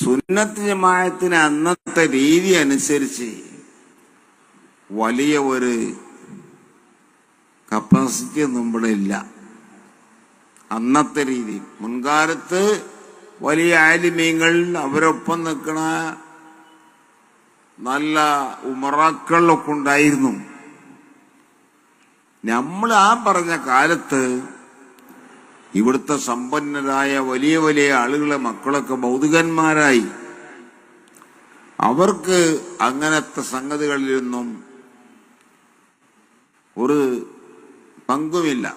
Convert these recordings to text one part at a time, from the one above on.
സുന്നത്ത് ജമാഅത്തിന് അന്നത്തെ രീതി അനുസരിച്ച് വലിയ ഒരു കപ്പാസിറ്റി ഒന്നും ഇവിടെ ഇല്ല. അന്നത്തെ രീതി മുൻകാലത്ത് വലിയ ആലിമീങ്ങൾ അവരൊപ്പം നിൽക്കണ നല്ല ഉമറാക്കളൊക്കെ ഉണ്ടായിരുന്നു. നമ്മൾ ആ പറഞ്ഞ കാലത്ത് ഇവിടുത്തെ സമ്പന്നരായ വലിയ വലിയ ആളുകളെ മക്കളൊക്കെ ഭൗതികന്മാരായി. അവർക്ക് അങ്ങനത്തെ സംഗതികളിലൊന്നും ഒരു പങ്കുമില്ല.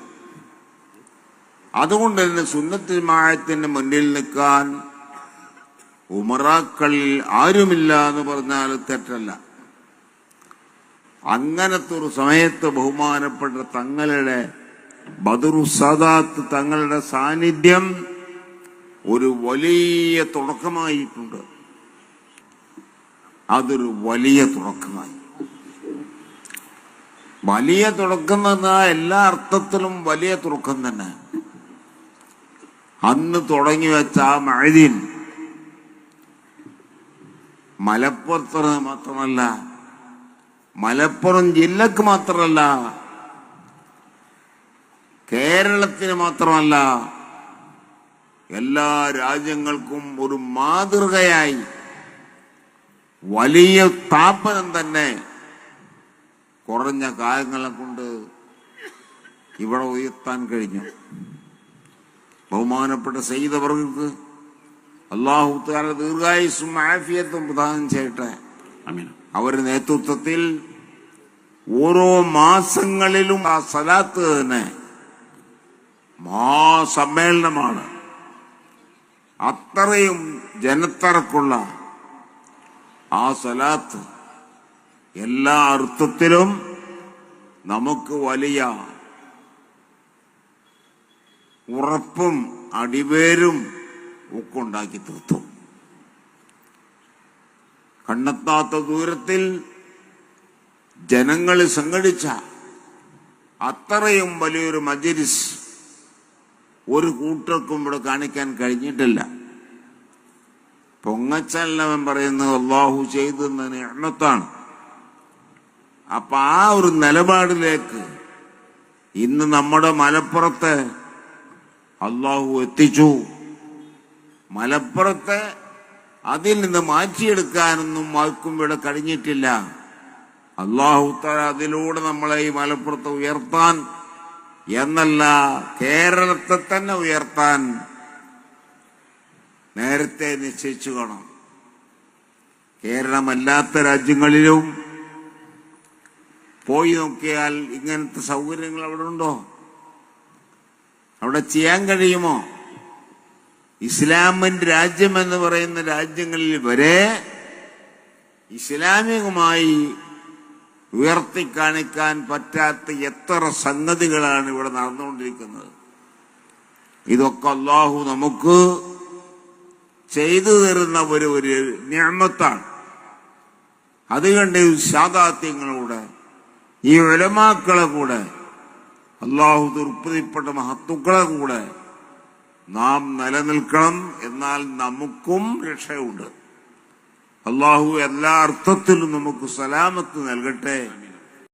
അതുകൊണ്ട് തന്നെ സുന്നത്ത് ജമാഅത്തിന്റെ മുന്നിൽ നിൽക്കാൻ ഉമറാക്കളിൽ ആരുമില്ല എന്ന് പറഞ്ഞാൽ തെറ്റല്ല. അങ്ങനത്തെ ഒരു സമയത്ത് ബഹുമാനപ്പെട്ട തങ്ങളുടെ ബദറു സാദാത്ത് തങ്ങളുടെ സാന്നിധ്യം ഒരു വലിയ തുടക്കമായിട്ടുണ്ട്. അതൊരു വലിയ തുടക്കമായി. വലിയ തുടക്കം എന്ന് എല്ലാ അർത്ഥത്തിലും വലിയ തുടക്കം തന്നെ. അന്ന് തുടങ്ങി വെച്ച ആ മഅ്ദിൻ മലപ്പുറത്തിന് മാത്രമല്ല, മലപ്പുറം ജില്ലക്ക് മാത്രമല്ല, കേരളത്തിന് മാത്രമല്ല, എല്ലാ രാജ്യങ്ങൾക്കും ഒരു മാതൃകയായി വലിയ സ്ഥാപനം തന്നെ കുറഞ്ഞ കാലങ്ങളെ കൊണ്ട് ഇവിടെ ഉയർത്താൻ കഴിഞ്ഞു. ബഹുമാനപ്പെട്ട സയ്യിദ് അവർക്ക് അല്ലാഹു തആല ദീർഘായുസ്സും ആഫിയത്തും പ്രദാനം ചെയ്യട്ടെ. അവരുടെ നേതൃത്വത്തിൽ ഓരോ മാസങ്ങളിലും ആ സലാത്ത് തന്നെ മഹാസമ്മേളനമാണ്. അത്രയും ജനത്തിരക്കുള്ള ആ സലാത്ത് എല്ലാ അർത്ഥത്തിലും നമുക്ക് വലിയ ഉറപ്പും അടിവേരും ഒക്കെ ഉണ്ടാക്കി തീർത്തു. കണ്ണെത്താത്ത ദൂരത്തിൽ ജനങ്ങൾ സംഘടിച്ച അത്രയും വലിയൊരു മജ്‌ലിസ് ഒരു കൂട്ടർക്കും ഇവിടെ കാണിക്കാൻ കഴിഞ്ഞിട്ടില്ല. പൊങ്ങച്ചല്ലവൻ പറയുന്നത് അല്ലാഹു ചെയ്തെന്ന നിഅമത്താണ്. അപ്പൊ ആ ഒരു നിലപാടിലേക്ക് ഇന്ന് നമ്മുടെ മലപ്പുറത്തെ അല്ലാഹു എത്തിച്ചു. മലപ്പുറത്തെ അതിൽ നിന്ന് മാറ്റിയെടുക്കാനൊന്നും ആർക്കും ഇവിടെ കഴിഞ്ഞിട്ടില്ല. അല്ലാഹു തആല അതിലൂടെ നമ്മളെ ഈ മലപ്പുറത്തെ ഉയർത്താൻ എന്നല്ല, കേരളത്തെ തന്നെ ഉയർത്താൻ നേരത്തെ നിശ്ചയിച്ചു കാണാം. കേരളമല്ലാത്ത രാജ്യങ്ങളിലും പോയി നോക്കിയാൽ ഇങ്ങനത്തെ സൗകര്യങ്ങൾ അവിടെ ഉണ്ടോ? അവിടെ ചെയ്യാൻ കഴിയുമോ? ഇസ്ലാമിന്റെ രാജ്യം എന്ന് പറയുന്ന രാജ്യങ്ങളിൽ വരെ ഇസ്ലാമികമായി ഉയർത്തിക്കാണിക്കാൻ പറ്റാത്ത എത്ര സംഗതികളാണ് ഇവിടെ നടന്നുകൊണ്ടിരിക്കുന്നത്. ഇതൊക്കെ അല്ലാഹു നമുക്ക് ചെയ്തു തരുന്ന ഒരു നിഅമത്താണ്. അതുകൊണ്ട് സാദാത്യങ്ങളുടെ ഈ ഉലമാക്കളെ കൂടെ അല്ലാഹു തൃപ്തിപ്പെട്ട മഹത്തുക്കളെ കൂടെ നാം നിലനിൽക്കണം. എന്നാൽ നമുക്കും രക്ഷയുണ്ട്. അല്ലാഹു എല്ലാ അർത്ഥത്തിലും നമുക്ക് സലാമത്ത് നൽകട്ടെ.